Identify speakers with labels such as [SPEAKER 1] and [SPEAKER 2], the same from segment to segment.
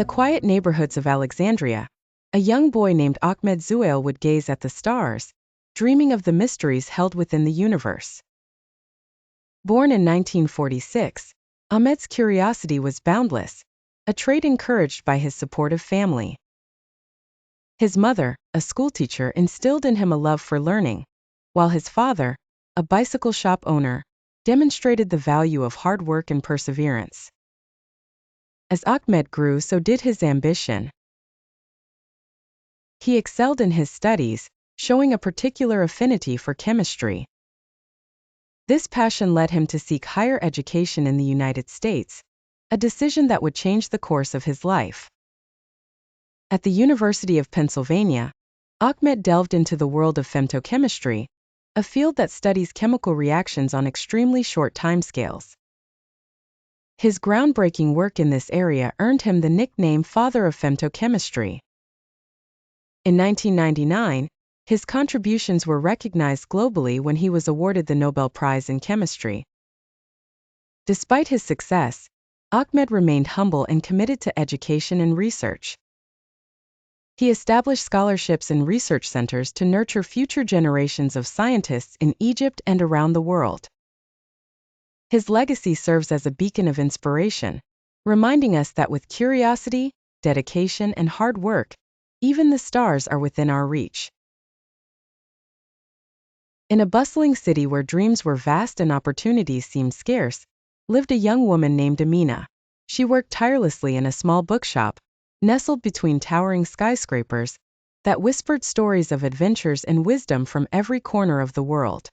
[SPEAKER 1] the quiet neighborhoods of Alexandria, a young boy named Ahmed Zuhail would gaze at the stars, dreaming of the mysteries held within the universe. Born in 1946, Ahmed's curiosity was boundless, a trait encouraged by his supportive family. His mother, a schoolteacher, instilled in him a love for learning, while his father, a bicycle shop owner, demonstrated the value of hard work and perseverance. As Ahmed grew, so did his ambition. He excelled in his studies, showing a particular affinity for chemistry. This passion led him to seek higher education in the United States, a decision that would change the course of his life. At the University of Pennsylvania, Ahmed delved into the world of femtochemistry, a field that studies chemical reactions on extremely short timescales. His groundbreaking work in this area earned him the nickname Father of Femtochemistry. In 1999, his contributions were recognized globally when he was awarded the Nobel Prize in Chemistry. Despite his success, Ahmed remained humble and committed to education and research. He established scholarships and research centers to nurture future generations of scientists in Egypt and around the world. His legacy serves as a beacon of inspiration, reminding us that with curiosity, dedication, and hard work, even the stars are within our reach. In a bustling city where dreams were vast and opportunities seemed scarce, lived a young woman named Amina. She worked tirelessly in a small bookshop, nestled between towering skyscrapers, that whispered stories of adventures and wisdom from every corner of the world.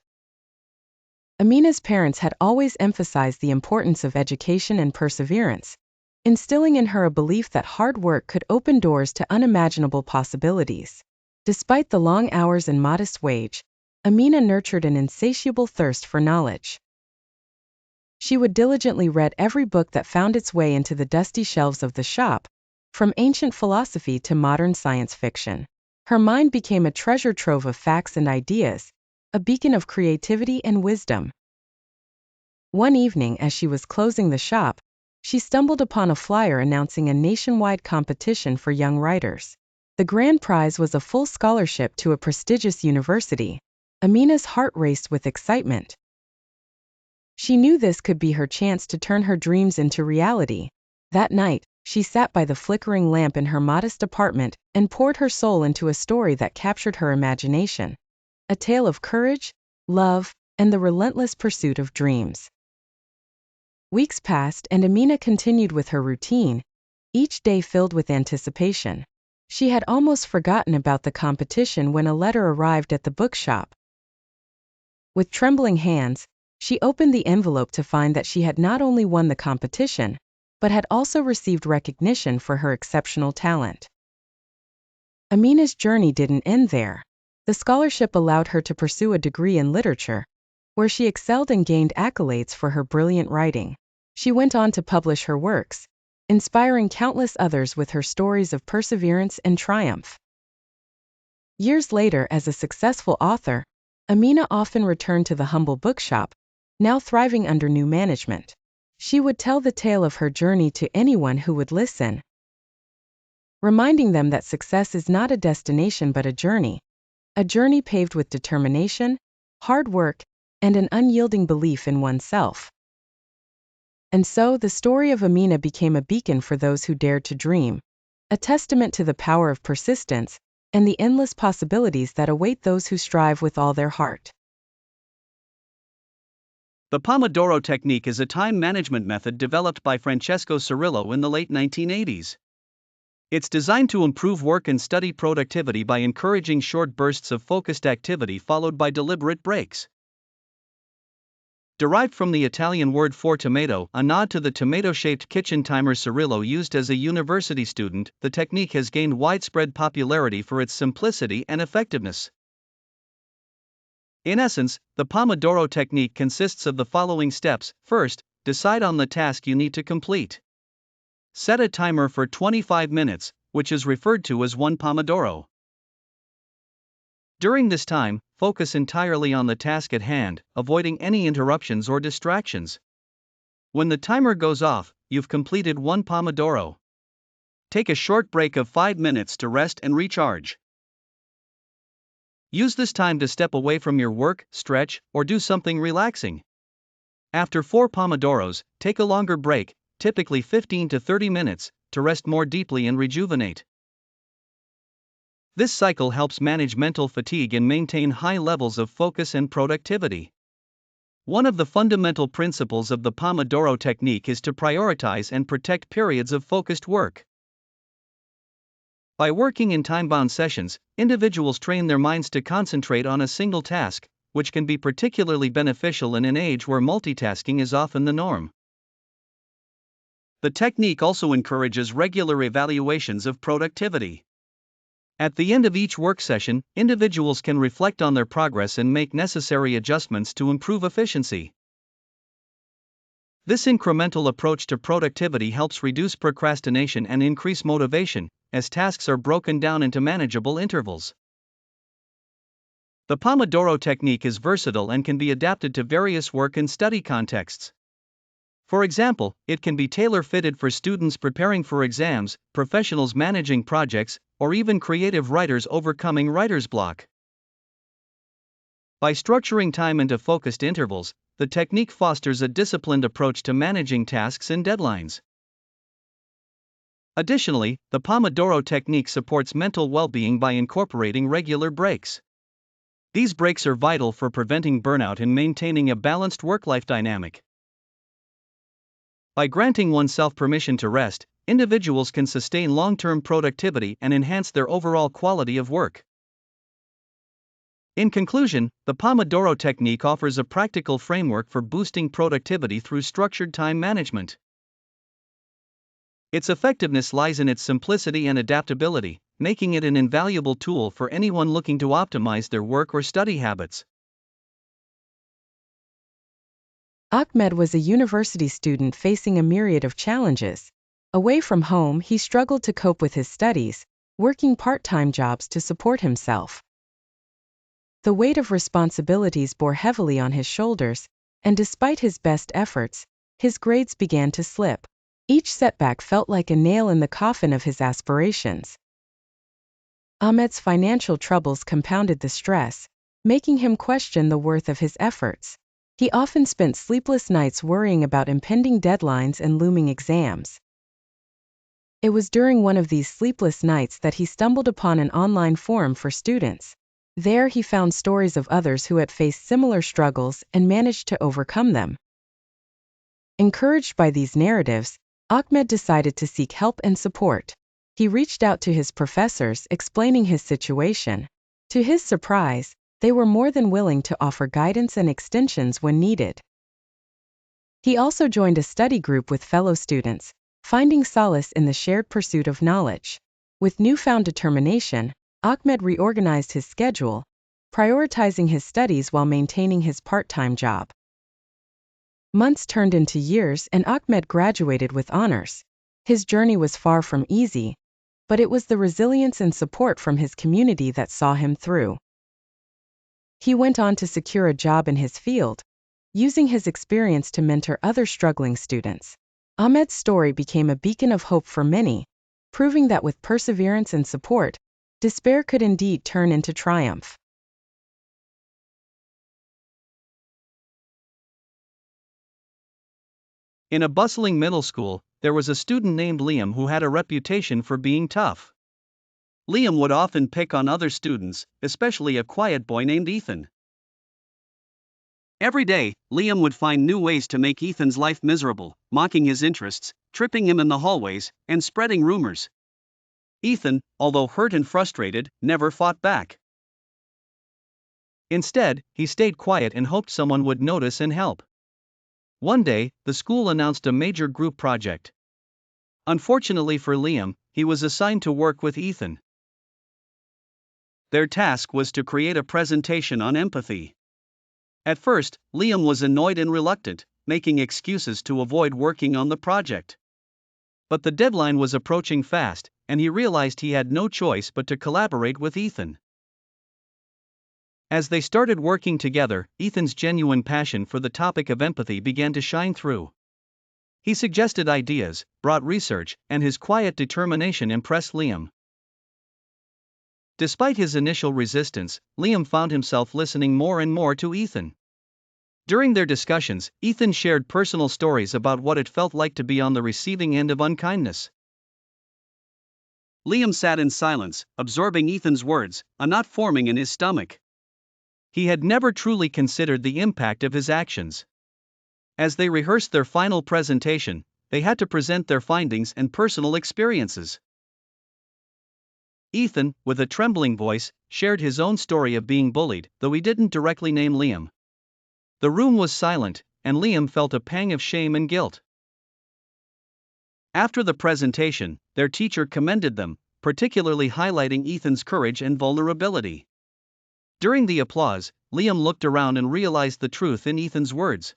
[SPEAKER 1] Amina's parents had always emphasized the importance of education and perseverance, instilling in her a belief that hard work could open doors to unimaginable possibilities. Despite the long hours and modest wage, Amina nurtured an insatiable thirst for knowledge. She would diligently read every book that found its way into the dusty shelves of the shop, from ancient philosophy to modern science fiction. Her mind became a treasure trove of facts and ideas, a beacon of creativity and wisdom. One evening, as she was closing the shop, she stumbled upon a flyer announcing a nationwide competition for young writers. The grand prize was a full scholarship to a prestigious university. Amina's heart raced with excitement. She knew this could be her chance to turn her dreams into reality. That night, she sat by the flickering lamp in her modest apartment and poured her soul into a story that captured her imagination. A tale of courage, love, and the relentless pursuit of dreams. Weeks passed and Amina continued with her routine, each day filled with anticipation. She had almost forgotten about the competition when a letter arrived at the bookshop. With trembling hands, she opened the envelope to find that she had not only won the competition, but had also received recognition for her exceptional talent. Amina's journey didn't end there. The scholarship allowed her to pursue a degree in literature, where she excelled and gained accolades for her brilliant writing. She went on to publish her works, inspiring countless others with her stories of perseverance and triumph. Years later, as a successful author, Amina often returned to the humble bookshop, now thriving under new management. She would tell the tale of her journey to anyone who would listen, reminding them that success is not a destination but a journey paved with determination, hard work, and an unyielding belief in oneself. And so, the story of Amina became a beacon for those who dared to dream, a testament to the power of persistence and the endless possibilities that await those who strive with all their heart.
[SPEAKER 2] The Pomodoro technique is a time management method developed by Francesco Cirillo in the late 1980s. It's designed to improve work and study productivity by encouraging short bursts of focused activity followed by deliberate breaks. Derived from the Italian word for tomato, a nod to the tomato-shaped kitchen timer Cirillo used as a university student, the technique has gained widespread popularity for its simplicity and effectiveness. In essence, the Pomodoro technique consists of the following steps. First, decide on the task you need to complete. Set a timer for 25 minutes, which is referred to as 1 Pomodoro. During this time, focus entirely on the task at hand, avoiding any interruptions or distractions. When the timer goes off, you've completed 1 Pomodoro. Take a short break of 5 minutes to rest and recharge. Use this time to step away from your work, stretch, or do something relaxing. After 4 Pomodoros, take a longer break, typically 15 to 30 minutes, to rest more deeply and rejuvenate. This cycle helps manage mental fatigue and maintain high levels of focus and productivity. One of the fundamental principles of the Pomodoro technique is to prioritize and protect periods of focused work. By working in time-bound sessions, individuals train their minds to concentrate on a single task, which can be particularly beneficial in an age where multitasking is often the norm. The technique also encourages regular evaluations of productivity. At the end of each work session, individuals can reflect on their progress and make necessary adjustments to improve efficiency. This incremental approach to productivity helps reduce procrastination and increase motivation, as tasks are broken down into manageable intervals. The Pomodoro technique is versatile and can be adapted to various work and study contexts. For example, it can be tailor-fitted for students preparing for exams, professionals managing projects, or even creative writers overcoming writer's block. By structuring time into focused intervals, the technique fosters a disciplined approach to managing tasks and deadlines. Additionally, the Pomodoro technique supports mental well-being by incorporating regular breaks. These breaks are vital for preventing burnout and maintaining a balanced work-life dynamic. By granting oneself permission to rest, individuals can sustain long-term productivity and enhance their overall quality of work. In conclusion, the Pomodoro technique offers a practical framework for boosting productivity through structured time management. Its effectiveness lies in its simplicity and adaptability, making it an invaluable tool for anyone looking to optimize their work or study habits.
[SPEAKER 1] Ahmed was a university student facing a myriad of challenges. Away from home, he struggled to cope with his studies, working part-time jobs to support himself. The weight of responsibilities bore heavily on his shoulders, and despite his best efforts, his grades began to slip. Each setback felt like a nail in the coffin of his aspirations. Ahmed's financial troubles compounded the stress, making him question the worth of his efforts. He often spent sleepless nights worrying about impending deadlines and looming exams. It was during one of these sleepless nights that he stumbled upon an online forum for students. There he found stories of others who had faced similar struggles and managed to overcome them. Encouraged by these narratives, Ahmed decided to seek help and support. He reached out to his professors explaining his situation. To his surprise, they were more than willing to offer guidance and extensions when needed. He also joined a study group with fellow students, finding solace in the shared pursuit of knowledge. With newfound determination, Ahmed reorganized his schedule, prioritizing his studies while maintaining his part-time job. Months turned into years and Ahmed graduated with honors. His journey was far from easy, but it was the resilience and support from his community that saw him through. He went on to secure a job in his field, using his experience to mentor other struggling students. Ahmed's story became a beacon of hope for many, proving that with perseverance and support, despair could indeed turn into triumph.
[SPEAKER 2] In a bustling middle school, there was a student named Liam who had a reputation for being tough. Liam would often pick on other students, especially a quiet boy named Ethan. Every day, Liam would find new ways to make Ethan's life miserable, mocking his interests, tripping him in the hallways, and spreading rumors. Ethan, although hurt and frustrated, never fought back. Instead, he stayed quiet and hoped someone would notice and help. One day, the school announced a major group project. Unfortunately for Liam, he was assigned to work with Ethan. Their task was to create a presentation on empathy. At first, Liam was annoyed and reluctant, making excuses to avoid working on the project. But the deadline was approaching fast, and he realized he had no choice but to collaborate with Ethan. As they started working together, Ethan's genuine passion for the topic of empathy began to shine through. He suggested ideas, brought research, and his quiet determination impressed Liam. Despite his initial resistance, Liam found himself listening more and more to Ethan. During their discussions, Ethan shared personal stories about what it felt like to be on the receiving end of unkindness. Liam sat in silence, absorbing Ethan's words, a knot forming in his stomach. He had never truly considered the impact of his actions. As they rehearsed their final presentation, they had to present their findings and personal experiences. Ethan, with a trembling voice, shared his own story of being bullied, though he didn't directly name Liam. The room was silent, and Liam felt a pang of shame and guilt. After the presentation, their teacher commended them, particularly highlighting Ethan's courage and vulnerability. During the applause, Liam looked around and realized the truth in Ethan's words.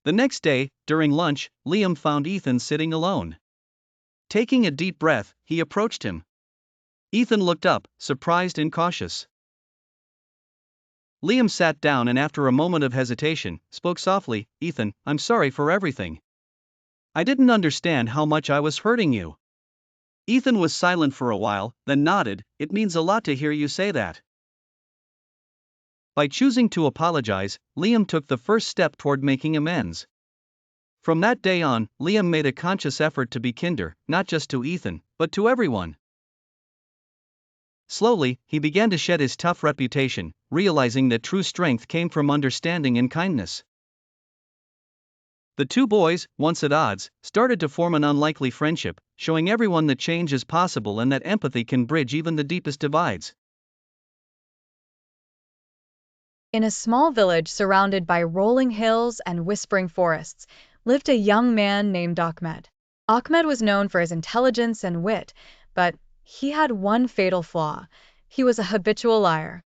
[SPEAKER 2] The next day, during lunch, Liam found Ethan sitting alone. Taking a deep breath, he approached him. Ethan looked up, surprised and cautious. Liam sat down and after a moment of hesitation, spoke softly, "Ethan, I'm sorry for everything. I didn't understand how much I was hurting you." Ethan was silent for a while, then nodded, "It means a lot to hear you say that." By choosing to apologize, Liam took the first step toward making amends. From that day on, Liam made a conscious effort to be kinder, not just to Ethan, but to everyone. Slowly, he began to shed his tough reputation, realizing that true strength came from understanding and kindness. The two boys, once at odds, started to form an unlikely friendship, showing everyone that change is possible and that empathy can bridge even the deepest divides.
[SPEAKER 3] In a small village surrounded by rolling hills and whispering forests, lived a young man named Ahmed. Ahmed was known for his intelligence and wit, but he had one fatal flaw. He was a habitual liar.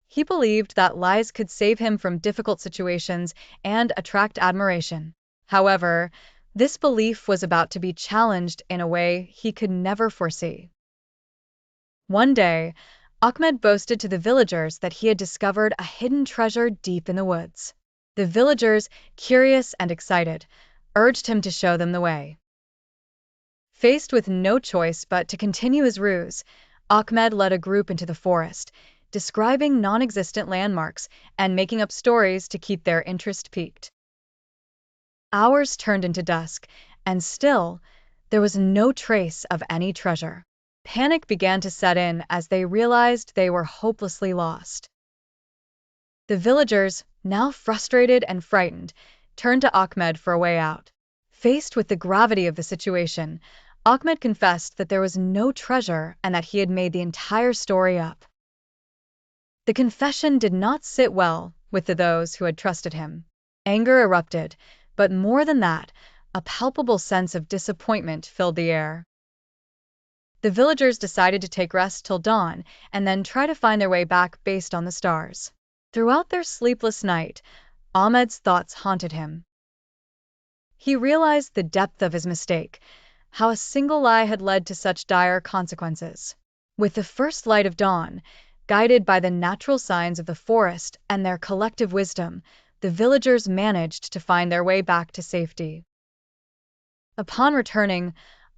[SPEAKER 3] He believed that lies could save him from difficult situations and attract admiration. However, this belief was about to be challenged in a way he could never foresee. One day, Ahmed boasted to the villagers that he had discovered a hidden treasure deep in the woods. The villagers, curious and excited, urged him to show them the way. Faced with no choice but to continue his ruse, Ahmed led a group into the forest, describing non-existent landmarks and making up stories to keep their interest piqued. Hours turned into dusk, and still, there was no trace of any treasure. Panic began to set in as they realized they were hopelessly lost. The villagers, now frustrated and frightened, turned to Ahmed for a way out. Faced with the gravity of the situation, Ahmed confessed that there was no treasure and that he had made the entire story up. The confession did not sit well with those who had trusted him. Anger erupted, but more than that, a palpable sense of disappointment filled the air. The villagers decided to take rest till dawn and then try to find their way back based on the stars. Throughout their sleepless night, Ahmed's thoughts haunted him. He realized the depth of his mistake, how a single lie had led to such dire consequences. With the first light of dawn, guided by the natural signs of the forest and their collective wisdom, the villagers managed to find their way back to safety. Upon returning,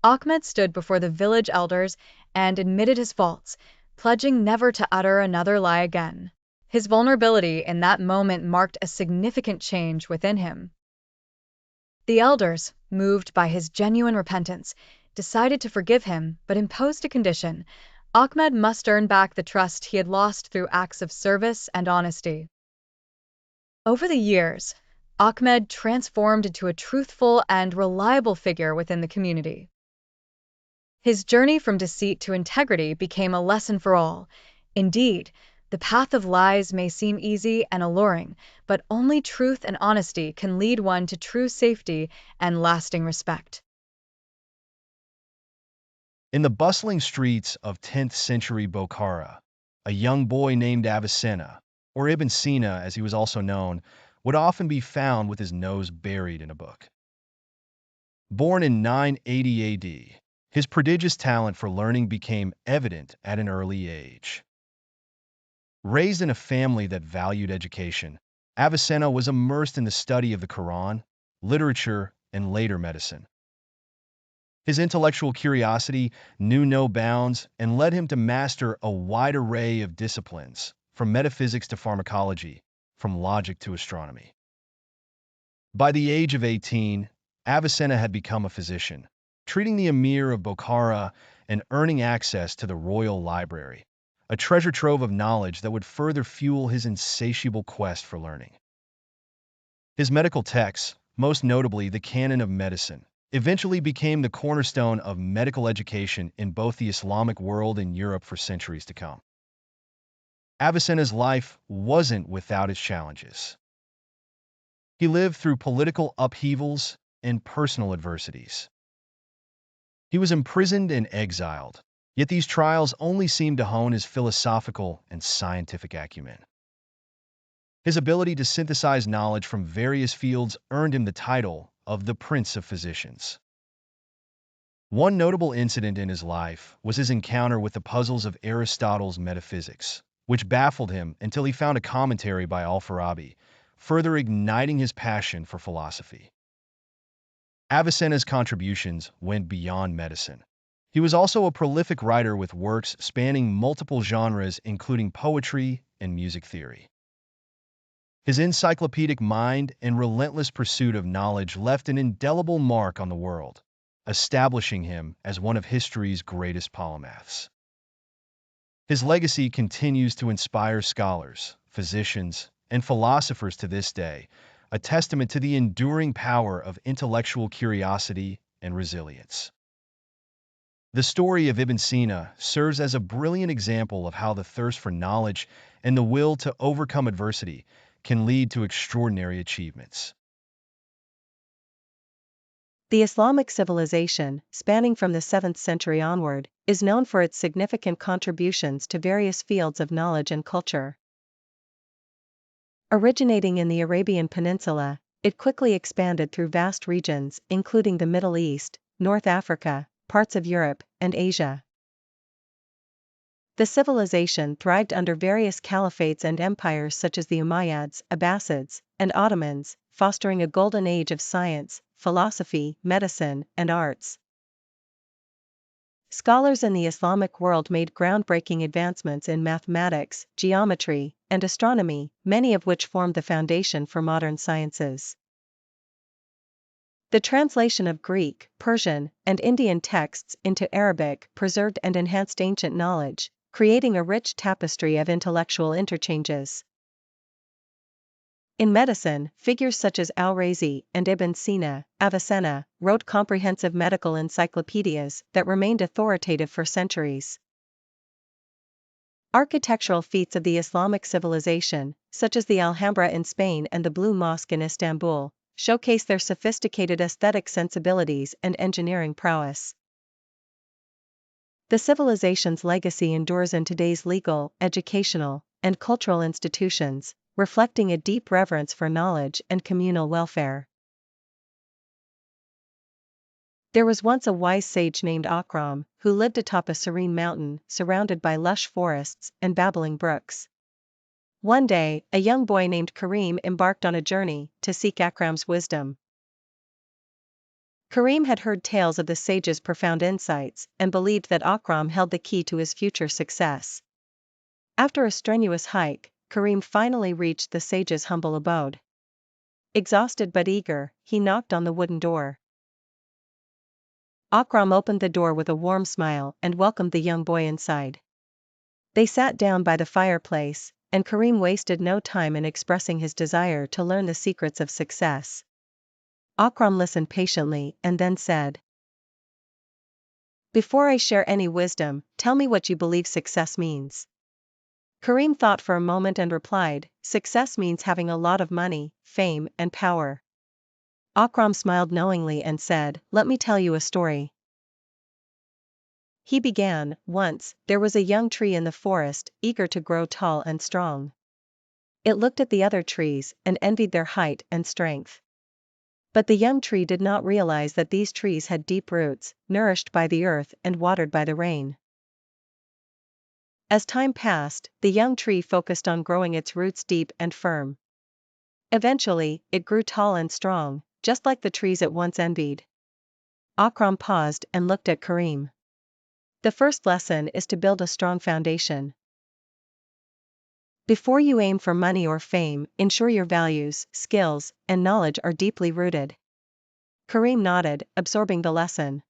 [SPEAKER 3] Ahmed stood before the village elders and admitted his faults, pledging never to utter another lie again. His vulnerability in that moment marked a significant change within him. The elders, moved by his genuine repentance, decided to forgive him but imposed a condition: Ahmed must earn back the trust he had lost through acts of service and honesty. Over the years, Ahmed transformed into a truthful and reliable figure within the community. His journey from deceit to integrity became a lesson for all. Indeed, the path of lies may seem easy and alluring, but only truth and honesty can lead one to true safety and lasting respect.
[SPEAKER 4] In the bustling streets of 10th century Bokhara, a young boy named Avicenna, or Ibn Sina as he was also known, would often be found with his nose buried in a book. Born in 980 AD, his prodigious talent for learning became evident at an early age. Raised in a family that valued education, Avicenna was immersed in the study of the Quran, literature, and later medicine. His intellectual curiosity knew no bounds and led him to master a wide array of disciplines, from metaphysics to pharmacology, from logic to astronomy. By the age of 18, Avicenna had become a physician, treating the Emir of Bokhara and earning access to the royal library, a treasure trove of knowledge that would further fuel his insatiable quest for learning. His medical texts, most notably the Canon of Medicine, eventually became the cornerstone of medical education in both the Islamic world and Europe for centuries to come. Avicenna's life wasn't without its challenges. He lived through political upheavals and personal adversities. He was imprisoned and exiled, yet these trials only seemed to hone his philosophical and scientific acumen. His ability to synthesize knowledge from various fields earned him the title of the Prince of Physicians. One notable incident in his life was his encounter with the puzzles of Aristotle's metaphysics, which baffled him until he found a commentary by Al-Farabi, further igniting his passion for philosophy. Avicenna's contributions went beyond medicine. He was also a prolific writer with works spanning multiple genres, including poetry and music theory. His encyclopedic mind and relentless pursuit of knowledge left an indelible mark on the world, establishing him as one of history's greatest polymaths. His legacy continues to inspire scholars, physicians, and philosophers to this day, a testament to the enduring power of intellectual curiosity and resilience. The story of Ibn Sina serves as a brilliant example of how the thirst for knowledge and the will to overcome adversity can lead to extraordinary achievements.
[SPEAKER 1] The Islamic civilization, spanning from the 7th century onward, is known for its significant contributions to various fields of knowledge and culture. Originating in the Arabian Peninsula, it quickly expanded through vast regions, including the Middle East, North Africa, parts of Europe, and Asia. The civilization thrived under various caliphates and empires such as the Umayyads, Abbasids, and Ottomans, fostering a golden age of science, philosophy, medicine, and arts. Scholars in the Islamic world made groundbreaking advancements in mathematics, geometry, and astronomy, many of which formed the foundation for modern sciences. The translation of Greek, Persian, and Indian texts into Arabic preserved and enhanced ancient knowledge, creating a rich tapestry of intellectual interchanges. In medicine, figures such as Al-Razi and Ibn Sina, Avicenna, wrote comprehensive medical encyclopedias that remained authoritative for centuries. Architectural feats of the Islamic civilization, such as the Alhambra in Spain and the Blue Mosque in Istanbul, showcase their sophisticated aesthetic sensibilities and engineering prowess. The civilization's legacy endures in today's legal, educational, and cultural institutions, reflecting a deep reverence for knowledge and communal welfare. There was once a wise sage named Akram, who lived atop a serene mountain, surrounded by lush forests and babbling brooks. One day, a young boy named Karim embarked on a journey to seek Akram's wisdom. Karim had heard tales of the sage's profound insights and believed that Akram held the key to his future success. After a strenuous hike, Karim finally reached the sage's humble abode. Exhausted but eager, he knocked on the wooden door. Akram opened the door with a warm smile and welcomed the young boy inside. They sat down by the fireplace, and Karim wasted no time in expressing his desire to learn the secrets of success. Akram listened patiently and then said, "Before I share any wisdom, tell me what you believe success means." Karim thought for a moment and replied, "Success means having a lot of money, fame, and power." Akram smiled knowingly and said, "Let me tell you a story." He began, "Once, there was a young tree in the forest, eager to grow tall and strong. It looked at the other trees and envied their height and strength. But the young tree did not realize that these trees had deep roots, nourished by the earth and watered by the rain. As time passed, the young tree focused on growing its roots deep and firm. Eventually, it grew tall and strong,
[SPEAKER 5] just like the trees it once envied. Akram paused and looked at Karim. The first lesson is to build a strong foundation. Before you aim for money or fame, ensure your values, skills, and knowledge are deeply rooted. Karim nodded, absorbing the lesson.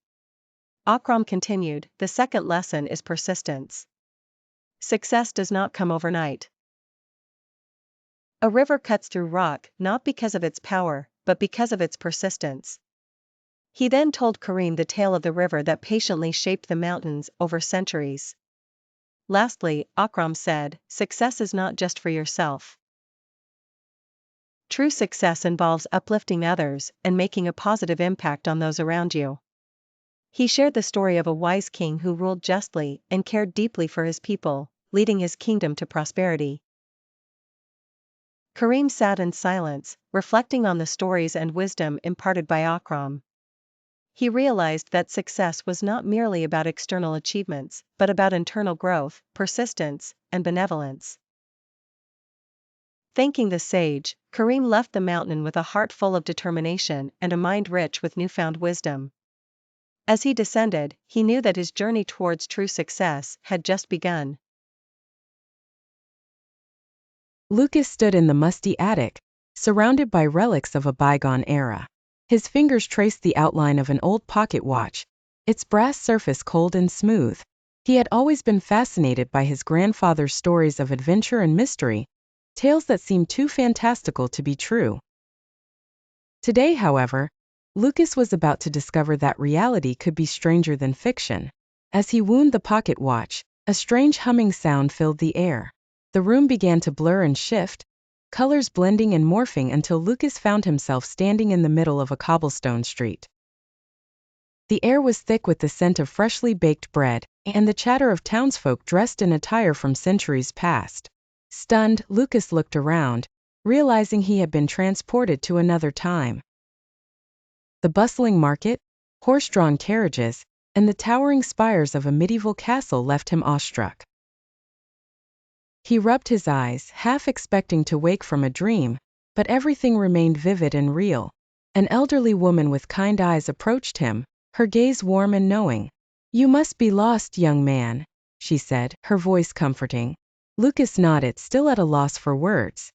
[SPEAKER 5] Akram continued, the second lesson is persistence. Success does not come overnight. A river cuts through rock, not because of its power, but because of its persistence. He then told Karim the tale of the river that patiently shaped the mountains over centuries. Lastly, Akram said, success is not just for yourself. True success involves uplifting others and making a positive impact on those around you. He shared the story of a wise king who ruled justly and cared deeply for his people, leading his kingdom to prosperity. Karim sat in silence, reflecting on the stories and wisdom imparted by Akram. He realized that success was not merely about external achievements, but about internal growth, persistence, and benevolence. Thanking the sage, Karim left the mountain with a heart full of determination and a mind rich with newfound wisdom. As he descended, he knew that his journey towards true success had just begun.
[SPEAKER 1] Lucas stood in the musty attic, surrounded by relics of a bygone era. His fingers traced the outline of an old pocket watch, its brass surface cold and smooth. He had always been fascinated by his grandfather's stories of adventure and mystery, tales that seemed too fantastical to be true. Today, however, Lucas was about to discover that reality could be stranger than fiction. As he wound the pocket watch, a strange humming sound filled the air. The room began to blur and shift, colors blending and morphing until Lucas found himself standing in the middle of a cobblestone street. The air was thick with the scent of freshly baked bread, and the chatter of townsfolk dressed in attire from centuries past. Stunned, Lucas looked around, realizing he had been transported to another time. The bustling market, horse-drawn carriages, and the towering spires of a medieval castle left him awestruck. He rubbed his eyes, half expecting to wake from a dream, but everything remained vivid and real. An elderly woman with kind eyes approached him, her gaze warm and knowing. "You must be lost, young man," she said, her voice comforting. Lucas nodded, still at a loss for words.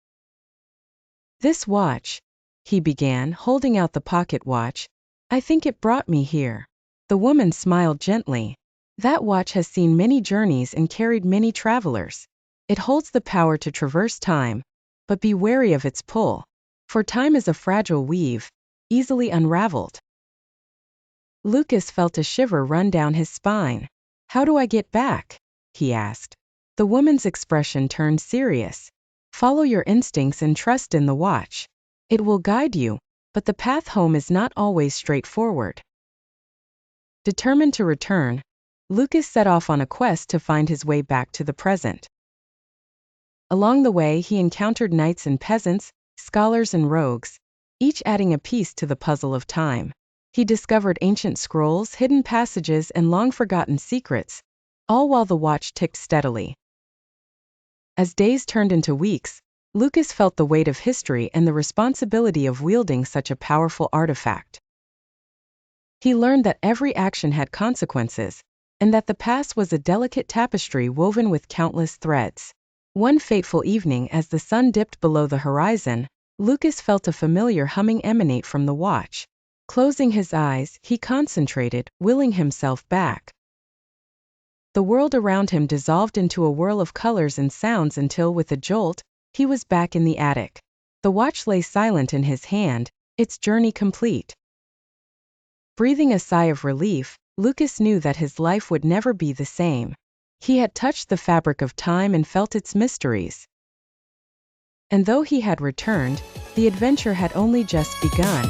[SPEAKER 1] "This watch," he began, holding out the pocket watch, "I think it brought me here." The woman smiled gently. "That watch has seen many journeys and carried many travelers. It holds the power to traverse time, but be wary of its pull, for time is a fragile weave, easily unraveled." Lucas felt a shiver run down his spine. "How do I get back?" he asked. The woman's expression turned serious. "Follow your instincts and trust in the watch. It will guide you, but the path home is not always straightforward." Determined to return, Lucas set off on a quest to find his way back to the present. Along the way he encountered knights and peasants, scholars and rogues, each adding a piece to the puzzle of time. He discovered ancient scrolls, hidden passages, and long-forgotten secrets, all while the watch ticked steadily. As days turned into weeks, Lucas felt the weight of history and the responsibility of wielding such a powerful artifact. He learned that every action had consequences, and that the past was a delicate tapestry woven with countless threads. One fateful evening, as the sun dipped below the horizon, Lucas felt a familiar humming emanate from the watch. Closing his eyes, he concentrated, willing himself back. The world around him dissolved into a whirl of colors and sounds until, with a jolt, he was back in the attic. The watch lay silent in his hand, its journey complete. Breathing a sigh of relief, Lucas knew that his life would never be the same. He had touched the fabric of time and felt its mysteries. And though he had returned, the adventure had only just begun.